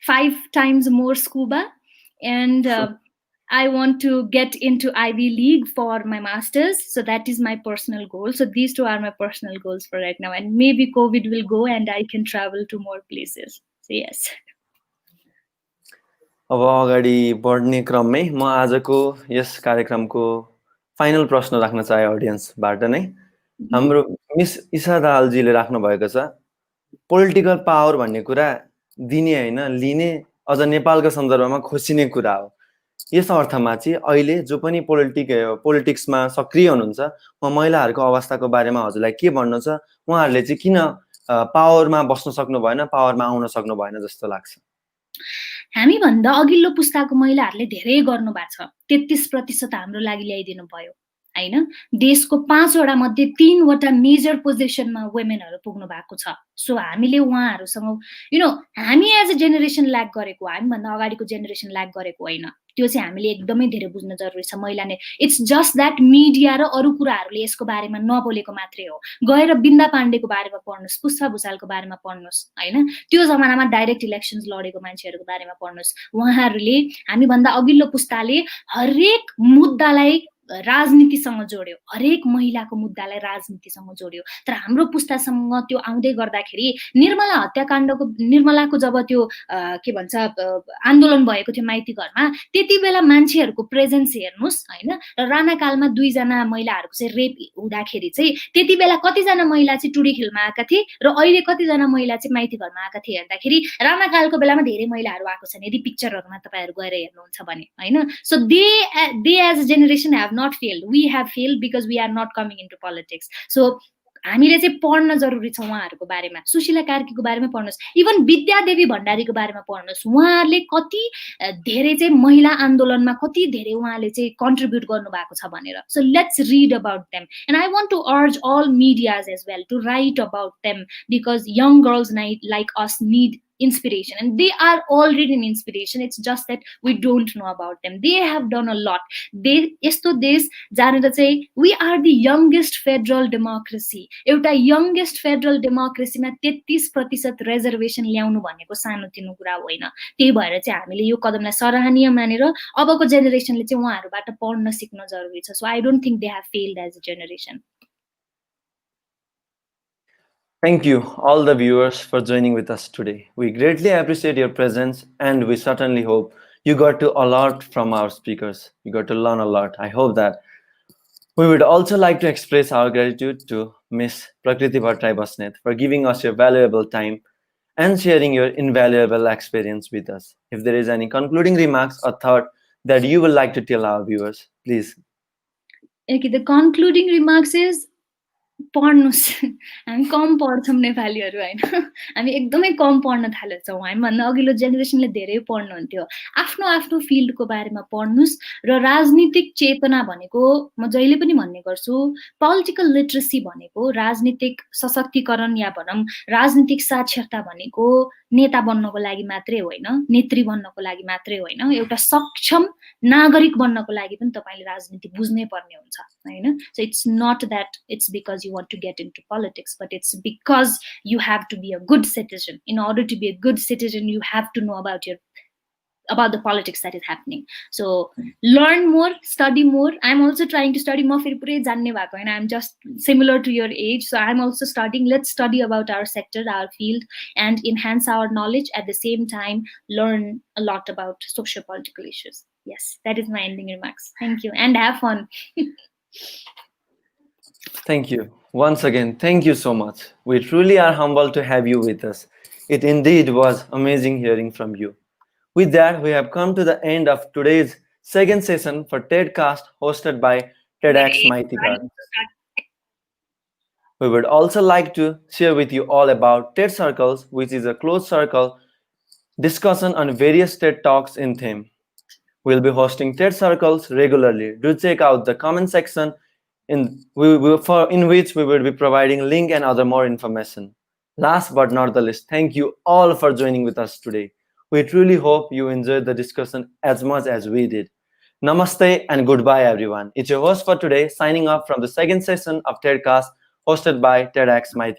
5 times more scuba, and I want to get into Ivy League for my master's. So that is my personal goal. So these two are my personal goals for right now. And maybe COVID will go and I can travel to more places. So yes. अब अगाडि बढ्ने क्रममै म आजको yes कार्यक्रमको final प्रश्न राख्न चाहे अडियन्सबाट नै. हाम्रो मिस ईशा दाहालजीले राख्नु भएको छ, पोलिटिकल पावर भन्ने कुरा दिने हैन लिने, अझ नेपालको सन्दर्भमा खोसिने कुरा हो. यस अर्थमा चाहिँ अहिले जो पनि पोलिटिक्समा सक्रिय हुनुहुन्छ, महिलाहरूको अवस्थाको बारेमा हजुरलाई के भन्नु छ? उहाँहरूले चाहिँ किन पावरमा बस्न सक्नु भएन, पावरमा आउन सक्नु भएन जस्तो लाग्छ? हामीभन्दा अघिल्लो पुस्ताको महिलाहरूले धेरै गर्नु भएको छ, 33% हाम्रो लागि ल्याइदिनु भयो हैन। देशको 5 वटा मध्ये 3 वटा मेजर पोजिसनमा वुमेनहरु पुग्नु भएको छ। सो हामीले उहाँहरुसँग हामी एज अ जेनेरेसन ल्याग गरेको, हामीभन्दा अगाडिको जेनेरेसन ल्याग गरेको होइन। त्यो चाहिँ हामीले एकदमै धेरै बुझ्न जरुरी छ। महिलाले इट्स जस्ट द्याट मिडिया र अरू कुराहरूले यसको बारेमा नबोलेको मात्रै हो। गएर बिन्दा पाण्डेको बारेमा पढ्नुस्, पुष्पा भुसालको बारेमा पढ्नुस् हैन। त्यो जमानामा डाइरेक्ट इलेक्सन्स लडेको मान्छेहरूको बारेमा पढ्नुस्। उहाँहरूले हामीभन्दा अघिल्लो पुस्ताले हरेक मुद्दालाई राजनीतिसँग जोड्यो, हरेक महिलाको मुद्दालाई राजनीतिसँग जोड्यो। तर हाम्रो पुस्तासँग त्यो आउँदै गर्दाखेरि निर्मलाको जब त्यो के भन्छ आन्दोलन भएको थियो माइती घरमा, त्यति बेला मान्छेहरूको प्रेजेन्स हेर्नुस् हैन। र राणाकालमा 2 जना महिलाहरूको चाहिँ रेप हुँदाखेरि चाहिँ त्यति बेला कतिजना महिला चाहिँ टुडी खेलमा आएका थिए र अहिले कतिजना महिला चाहिँ माइती घरमा आएका थिए हेर्दाखेरि राणाकालको बेलामा धेरै महिलाहरू आएको छन्, यदि पिक्चरहरुमा तपाईहरु गएर हेर्नुहुन्छ भने हैन। So they as a generation have not failed, we have failed because we are not coming into politics. So हामीले चाहिँ पढ्न जरुरी छ उहाँहरूको बारेमा। सुशीला कार्कीको बारेमा पढ्नुस्, इभन विद्यादेवी भण्डारीको बारेमा पढ्नुस्। उहाँहरूले कति धेरै चाहिँ महिला आन्दोलनमा कति धेरै उहाँले चाहिँ कन्ट्रिब्युट गर्नु भएको छ भनेर। So let's read about them and I want to urge all medias as well to write about them because young girls like us need inspiration, and they are already an inspiration. It's just that we don't know about them. They have done a lot. यस्तो देश जानेर चाहिँ we are the youngest federal democracy. एउटा youngest federal democracy मा 33% reservation ल्याउनु भनेको सानोतिनो कुरा होइन। त्यही भएर चाहिँ हामीले यो कदमलाई सराहनीय मानेर अबको जेनेरेसनले चाहिँ उहाँहरुबाट पढ्न सिक्न जरुरी छ। So I don't think they have failed as a generation. Thank you, all the viewers, for joining with us today. We greatly appreciate your presence, and we certainly hope you got to a lot from our speakers. You got to learn a lot. I hope that. We would also like to express our gratitude to Ms. Prakriti Bhattarai Basnet for giving us your valuable time and sharing your invaluable experience with us. If there is any concluding remarks or thought that you would like to tell our viewers, please. Okay, the concluding remarks is पढ्नुस्। हामी कम पढ्छौँ नेपालीहरू हैन, हामी एकदमै कम पढ्न थालेछौँ। हामीभन्दा अघिल्लो जेनेरेसनले धेरै पढ्नुहुन्थ्यो। आफ्नो आफ्नो फिल्डको बारेमा पढ्नुस् र राजनीतिक चेतना भनेको म जहिले पनि भन्ने गर्छु, पोलिटिकल लिटरेसी भनेको राजनीतिक सशक्तिकरण या भनौँ राजनीतिक साक्षरता भनेको नेता बन्नको लागि मात्रै होइन, नेत्री बन्नको लागि मात्रै होइन, एउटा सक्षम नागरिक बन्नको लागि पनि तपाईले राजनीति बुझ्नै पर्ने हुन्छ हैन। So it's not that it's because you want to get into politics, but it's because you have to be a good citizen. In order to be a good citizen, you have to know about the politics that is happening. So learn more, study more. I'm also trying to study more. And I'm just similar to your age, so I'm also studying. Let's study about our sector, our field, and enhance our knowledge. At the same time, learn a lot about socio-political issues. Yes, that is my ending remarks. Thank you, and have fun. Thank you. Once again, thank you so much. We truly are humbled to have you with us. It indeed was amazing hearing from you. With that, we have come to the end of today's second session for TEDcast hosted by TEDxMaitighar. We would also like to share with you all about TED Circles, which is a closed circle discussion on various TED Talks in theme. We'll be hosting TED Circles regularly. Do check out the comment section in which we will be providing link and other more information. Last but not the least, thank you all for joining with us today. We truly hope you enjoyed the discussion as much as we did. Namaste and goodbye, everyone. It's your host for today, signing off from the second session of TEDcast hosted by TEDxMaitighar.